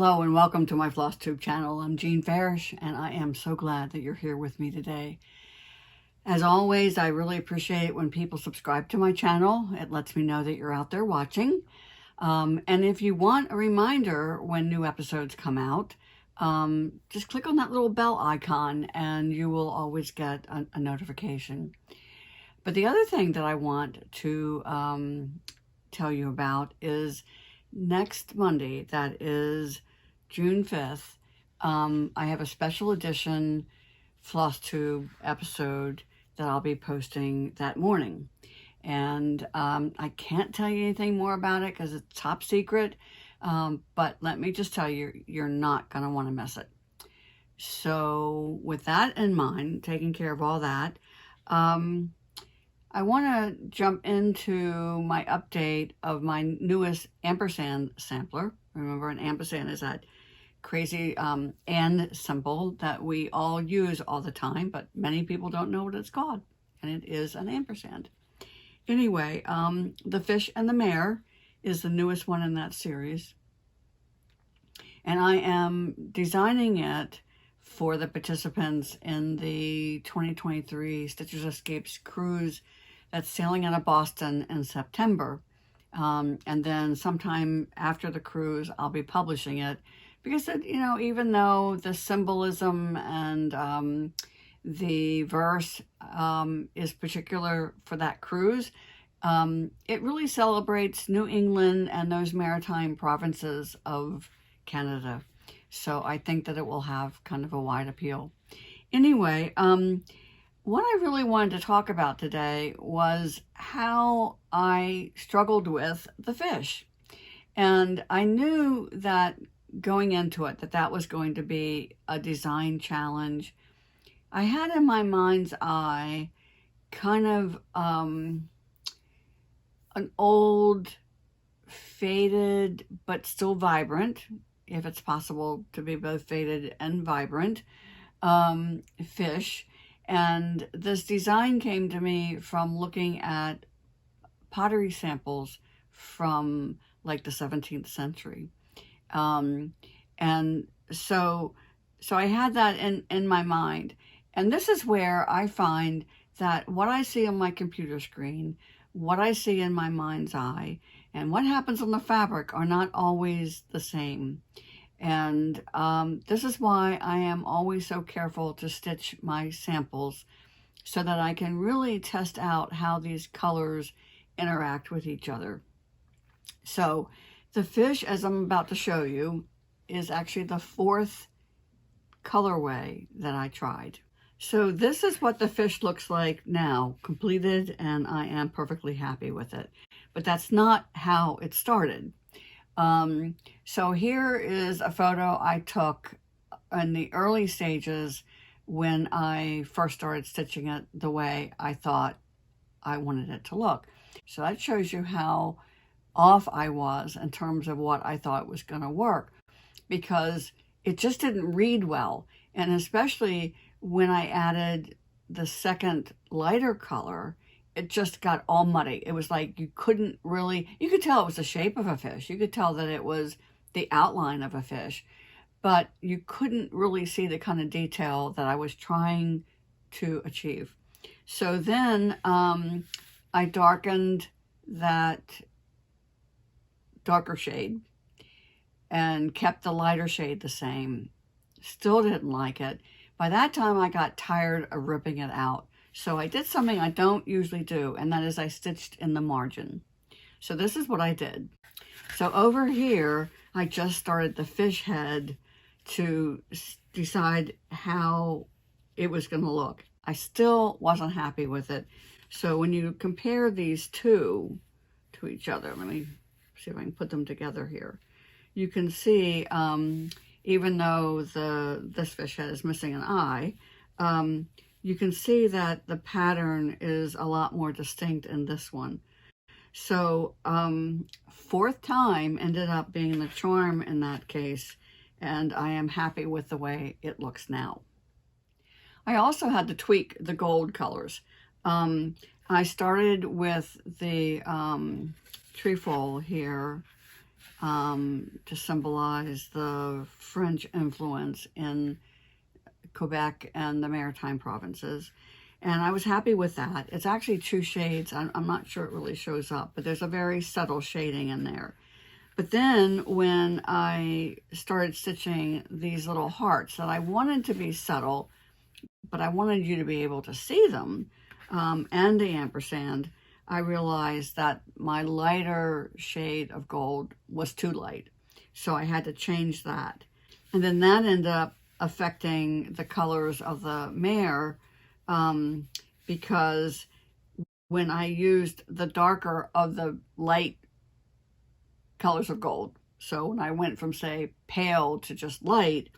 Hello and welcome to my FlossTube channel. I'm Jean Farish and I am so glad that you're here with me today. As always, I really appreciate it when people subscribe to my channel. It lets me know that you're out there watching. And if you want a reminder when new episodes come out, just click on that little bell icon and you will always get a notification. But the other thing that I want to tell you about is next Monday, that is June 5th, I have a special edition FlossTube episode that I'll be posting that morning. And I can't tell you anything more about it because it's top secret, but let me just tell you, you're not going to want to miss it. So with that in mind, taking care of all that, I want to jump into my update of my newest ampersand sampler. Remember, an ampersand is that crazy and symbol that we all use all the time, but many people don't know what it's called, and it is an ampersand. Anyway, the Fish and the Mare is the newest one in that series, and I am designing it for the participants in the 2023 Stitches Escapes cruise that's sailing out of Boston in September. And then sometime after the cruise, I'll be publishing it because, even though the symbolism and the verse is particular for that cruise, it really celebrates New England and those maritime provinces of Canada. So I think that it will have kind of a wide appeal. Anyway, what I really wanted to talk about today was how I struggled with the fish. And I knew that going into it, that was going to be a design challenge. I had in my mind's eye kind of an old, faded, but still vibrant, if it's possible to be both faded and vibrant, fish. And this design came to me from looking at pottery samples from like the 17th century. And so I had that in my mind. And this is where I find that what I see on my computer screen, what I see in my mind's eye, and what happens on the fabric are not always the same. And this is why I am always so careful to stitch my samples so that I can really test out how these colors interact with each other. So the fish, as I'm about to show you, is actually the fourth colorway that I tried. So this is what the fish looks like now, completed, and I am perfectly happy with it. But that's not how it started. So here is a photo I took in the early stages when I first started stitching it the way I thought I wanted it to look. So that shows you how off I was in terms of what I thought was going to work, because it just didn't read well. And especially when I added the second lighter color, it just got all muddy. It was like you couldn't really, you could tell it was the shape of a fish. You could tell that it was the outline of a fish, but you couldn't really see the kind of detail that I was trying to achieve. So then I darkened that darker shade and kept the lighter shade the same. Still didn't like it. By that time, I got tired of ripping it out. So I did something I don't usually do, and that is I stitched in the margin. So this is what I did. So over here, I just started the fish head to decide how it was going to look. I still wasn't happy with it. So when you compare these two to each other, let me see if I can put them together here. You can see, even though this fish head is missing an eye, you can see that the pattern is a lot more distinct in this one. So fourth time ended up being the charm in that case, and I am happy with the way it looks now. I also had to tweak the gold colors. I started with the trefoil here to symbolize the French influence in Quebec and the Maritime provinces. And I was happy with that. It's actually 2 shades. I'm not sure it really shows up, but there's a very subtle shading in there. But then when I started stitching these little hearts that I wanted to be subtle, but I wanted you to be able to see them, and the ampersand, I realized that my lighter shade of gold was too light. So I had to change that. And then that ended up affecting the colors of the mare, because when I used the darker of the light colors of gold, so when I went from, say, pale to just light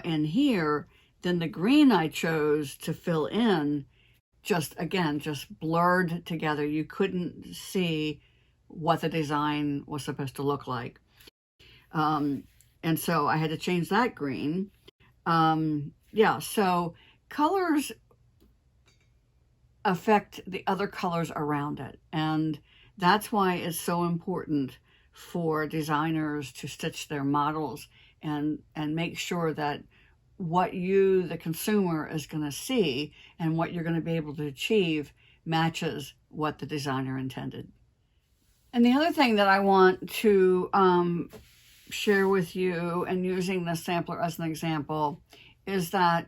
in here, then the green I chose to fill in just blurred together. You couldn't see what the design was supposed to look like. And so I had to change that green. Yeah, so colors affect the other colors around it. And that's why it's so important for designers to stitch their models and make sure that what you, the consumer, is going to see and what you're going to be able to achieve matches what the designer intended. And the other thing that I want to share with you, and using the sampler as an example, is that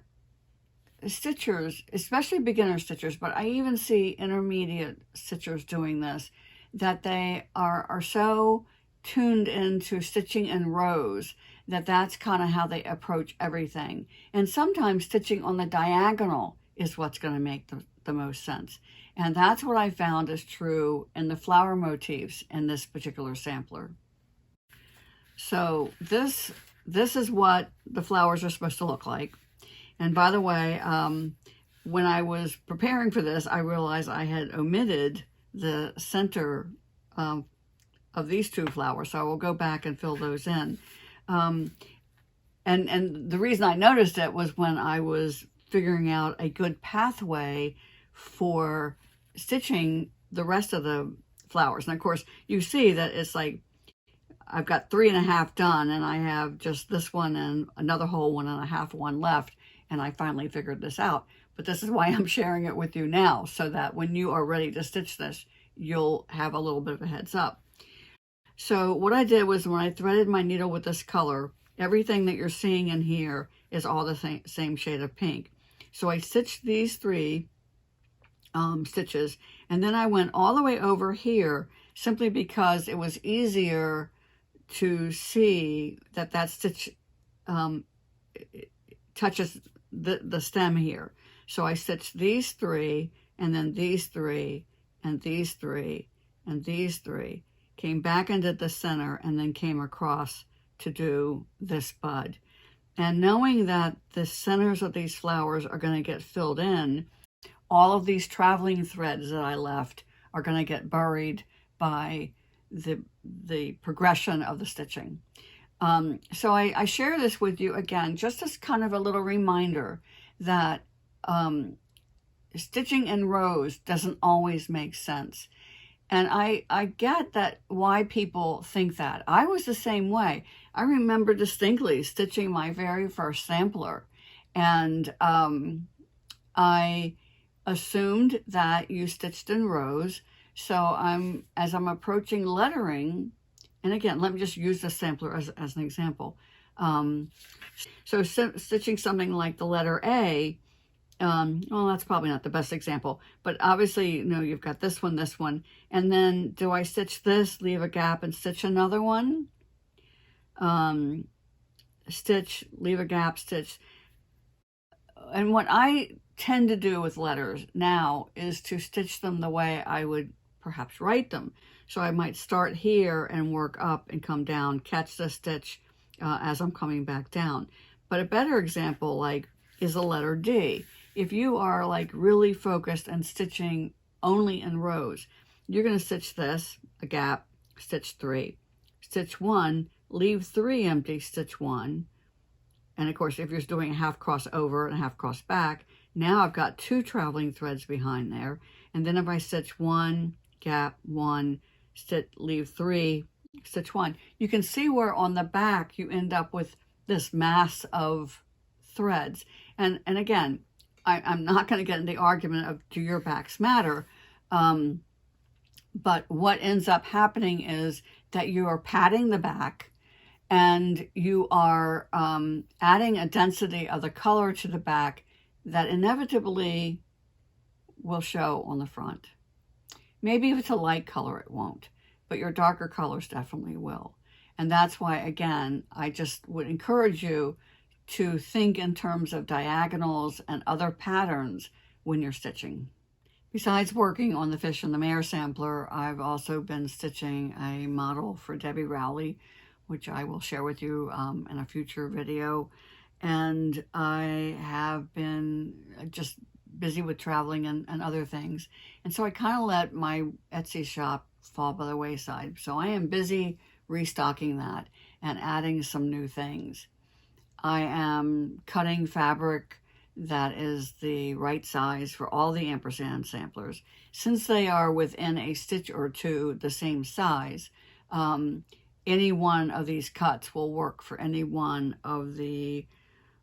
stitchers, especially beginner stitchers, but I even see intermediate stitchers doing this, that they are so tuned into stitching in rows that that's kind of how they approach everything. And sometimes stitching on the diagonal is what's going to make the most sense. And that's what I found is true in the flower motifs in this particular sampler. So this is what the flowers are supposed to look like. And by the way, when I was preparing for this, I realized I had omitted the center of these 2 flowers. So I will go back and fill those in. And the reason I noticed it was when I was figuring out a good pathway for stitching the rest of the flowers. And of course, you see that it's like I've got 3.5 done, and I have just this one and another whole 1.5 one left. And I finally figured this out. But this is why I'm sharing it with you now, so that when you are ready to stitch this, you'll have a little bit of a heads up. So what I did was, when I threaded my needle with this color, everything that you're seeing in here is all the same shade of pink. So I stitched these 3 stitches, and then I went all the way over here simply because it was easier to see that that stitch touches the stem here. So I stitched these 3, and then these 3, and these 3, and these 3, came back into the center, and then came across to do this bud. And knowing that the centers of these flowers are going to get filled in, all of these traveling threads that I left are going to get buried by the progression of the stitching. So I share this with you again, just as kind of a little reminder that stitching in rows doesn't always make sense. And I get that why people think that. I was the same way. I remember distinctly stitching my very first sampler, and I assumed that you stitched in rows. So as I'm approaching lettering, and again, let me just use the sampler as an example. So stitching something like the letter A, well, that's probably not the best example, but obviously, you've got this one, and then do I stitch this, leave a gap, and stitch another one? Stitch, leave a gap, stitch. And what I tend to do with letters now is to stitch them the way I would perhaps write them. So I might start here and work up and come down, catch the stitch as I'm coming back down. But a better example is the letter D. If you are really focused and stitching only in rows, you're going to stitch this, a gap, stitch 3, stitch 1, leave 3 empty, stitch 1. And of course, if you're doing a half cross over and a half cross back, now I've got 2 traveling threads behind there. And then if I stitch 1, gap, 1, stitch, leave 3, stitch 1. You can see where on the back you end up with this mass of threads. And again, I'm not going to get into the argument of do your backs matter, but what ends up happening is that you are padding the back, and you are adding a density of the color to the back that inevitably will show on the front. Maybe if it's a light color, it won't, but your darker colors definitely will. And that's why, again, I just would encourage you to think in terms of diagonals and other patterns when you're stitching. Besides working on the Fish and the Mare sampler, I've also been stitching a model for Debbie Rowley, which I will share with you in a future video. And I have been just busy with traveling and other things. And so I kind of let my Etsy shop fall by the wayside. So I am busy restocking that and adding some new things. I am cutting fabric that is the right size for all the ampersand samplers. Since they are within a stitch or two the same size, any one of these cuts will work for any one of the,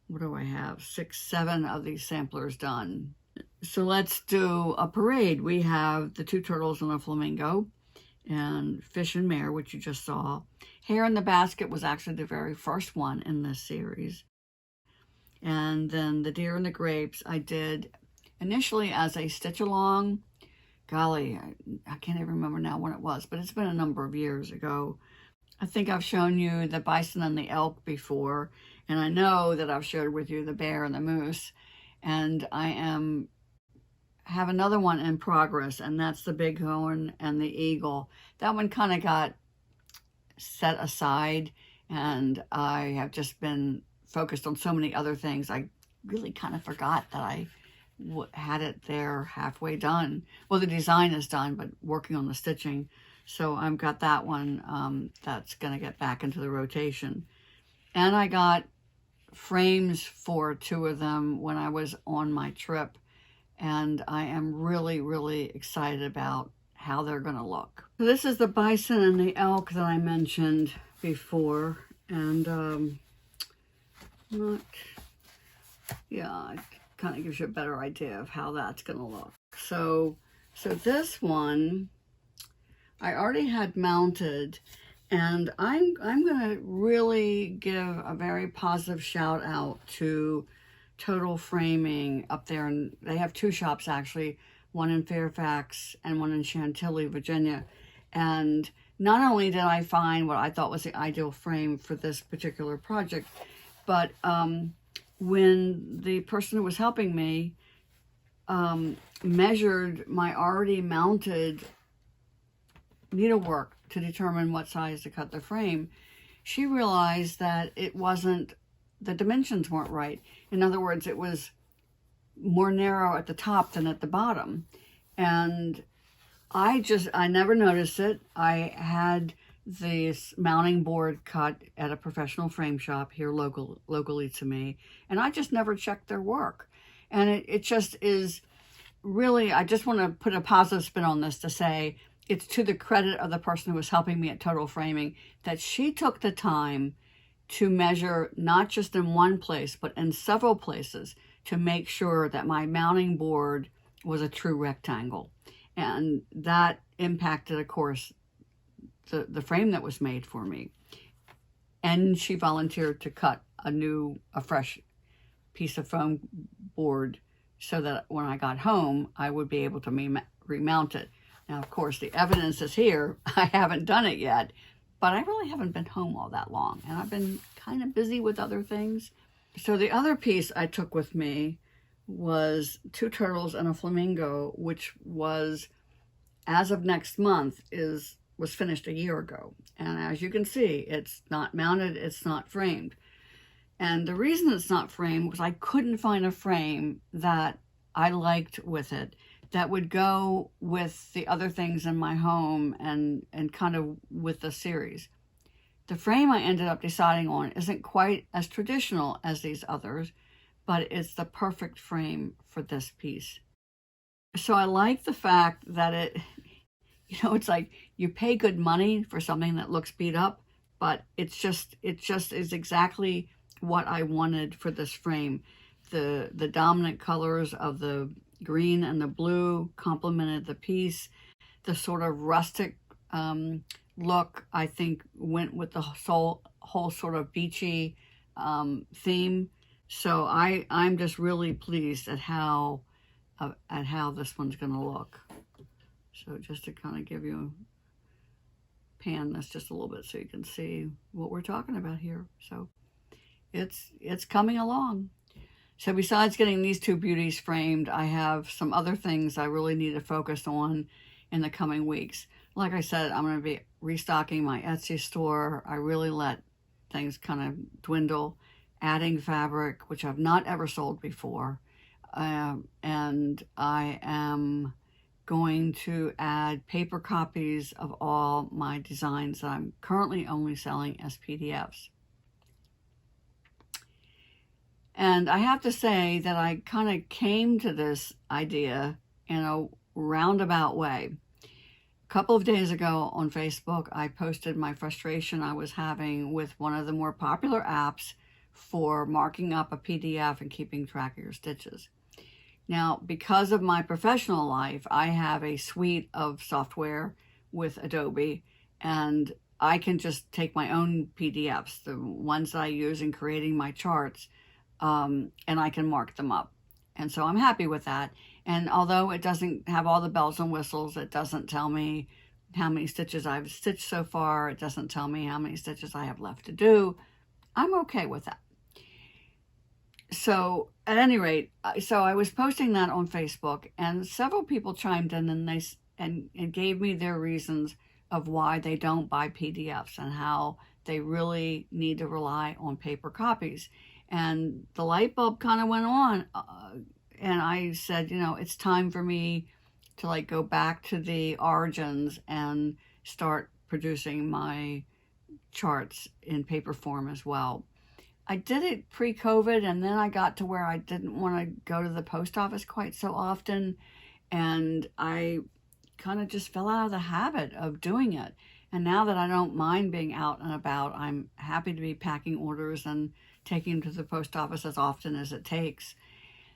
what do I have, 6, 7 of these samplers done. So let's do a parade. We have the 2 turtles and a flamingo, and Fish and Mare, which you just saw. Hare in the Basket was actually the very first one in this series. And then the Deer and the Grapes I did initially as a stitch along. Golly, I can't even remember now when it was, but it's been a number of years ago. I think I've shown you the bison and the elk before, and I know that I've shared with you the bear and the moose, and I have another one in progress, and that's the bighorn and the eagle. That one kind of got set aside, and I have just been focused on so many other things. I really kind of forgot that I had it there halfway done. Well, the design is done, but working on the stitching. So I've got that one that's going to get back into the rotation. And I got frames for 2 of them when I was on my trip. And I am really, really excited about how they're going to look. So this is the bison and the elk that I mentioned before. And it kind of gives you a better idea of how that's going to look. So this one I already had mounted, and I'm going to really give a very positive shout out to Total Framing up there. And they have 2 shops actually, one in Fairfax and one in Chantilly, Virginia. And not only did I find what I thought was the ideal frame for this particular project, but when the person who was helping me measured my already mounted needlework to determine what size to cut the frame, she realized that the dimensions weren't right. In other words, it was more narrow at the top than at the bottom. And I never noticed it. I had this mounting board cut at a professional frame shop here locally to me, and I just never checked their work. And it just is really, I just want to put a positive spin on this to say it's to the credit of the person who was helping me at Total Framing that she took the time to measure not just in one place, but in several places to make sure that my mounting board was a true rectangle. And that impacted, of course, the frame that was made for me. And she volunteered to cut a fresh piece of foam board so that when I got home, I would be able to remount it. Now, of course, the evidence is here. I haven't done it yet, but I really haven't been home all that long, and I've been kind of busy with other things. So the other piece I took with me was 2 turtles and a flamingo, which was, as of next month, was finished a year ago. And as you can see, it's not mounted, it's not framed. And the reason it's not framed was I couldn't find a frame that I liked with it that would go with the other things in my home and kind of with the series. The frame I ended up deciding on isn't quite as traditional as these others, but it's the perfect frame for this piece. So I like the fact that You know, it's like you pay good money for something that looks beat up, but it just is exactly what I wanted for this frame. The dominant colors of the green and the blue complemented the piece. The sort of rustic look, I think, went with the whole sort of beachy theme. So I'm just really pleased at how this one's going to look. So just to kind of give you pan this just a little bit so you can see what we're talking about here. So it's coming along. So besides getting these two beauties framed, I have some other things I really need to focus on in the coming weeks. Like I said, I'm going to be restocking my Etsy store. I really let things kind of dwindle, adding fabric, which I've not ever sold before. And I am going to add paper copies of all my designs that I'm currently only selling as PDFs. And I have to say that I kind of came to this idea in a roundabout way. A couple of days ago on Facebook, I posted my frustration I was having with one of the more popular apps for marking up a PDF and keeping track of your stitches. Now, because of my professional life, I have a suite of software with Adobe, and I can just take my own PDFs, the ones that I use in creating my charts, and I can mark them up. And so I'm happy with that. And although it doesn't have all the bells and whistles, it doesn't tell me how many stitches I've stitched so far, it doesn't tell me how many stitches I have left to do, I'm okay with that. So at any rate, so I was posting that on Facebook, and several people chimed in and gave me their reasons of why they don't buy PDFs and how they really need to rely on paper copies. And the light bulb kind of went on, and I said, you know, it's time for me to like go back to the origins and start producing my charts in paper form as well. I did it pre-COVID, and then I got to where I didn't want to go to the post office quite so often, and I kind of just fell out of the habit of doing it. And now that I don't mind being out and about, I'm happy to be packing orders and taking them to the post office as often as it takes.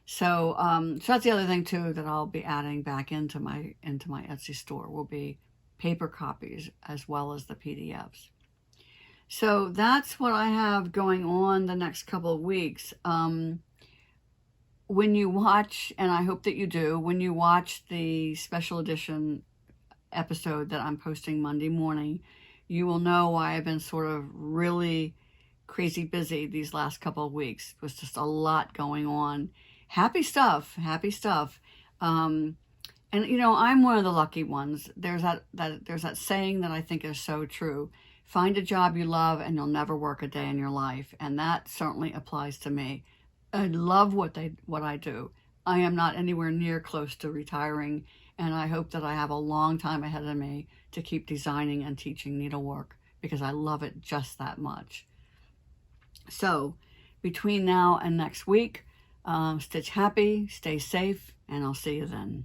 So, so that's the other thing too that I'll be adding back into my Etsy store will be paper copies as well as the PDFs. So that's what I have going on the next couple of weeks. When you watch, and I hope that you do, when you watch the special edition episode that I'm posting Monday morning, you will know why I've been sort of really crazy busy these last couple of weeks. It was just a lot going on. Happy stuff, happy stuff. And you know, I'm one of the lucky ones. There's that saying that I think is so true. Find a job you love and you'll never work a day in your life. And that certainly applies to me. I love what I do. I am not anywhere near close to retiring, and I hope that I have a long time ahead of me to keep designing and teaching needlework because I love it just that much. So between now and next week, stitch happy, stay safe, and I'll see you then.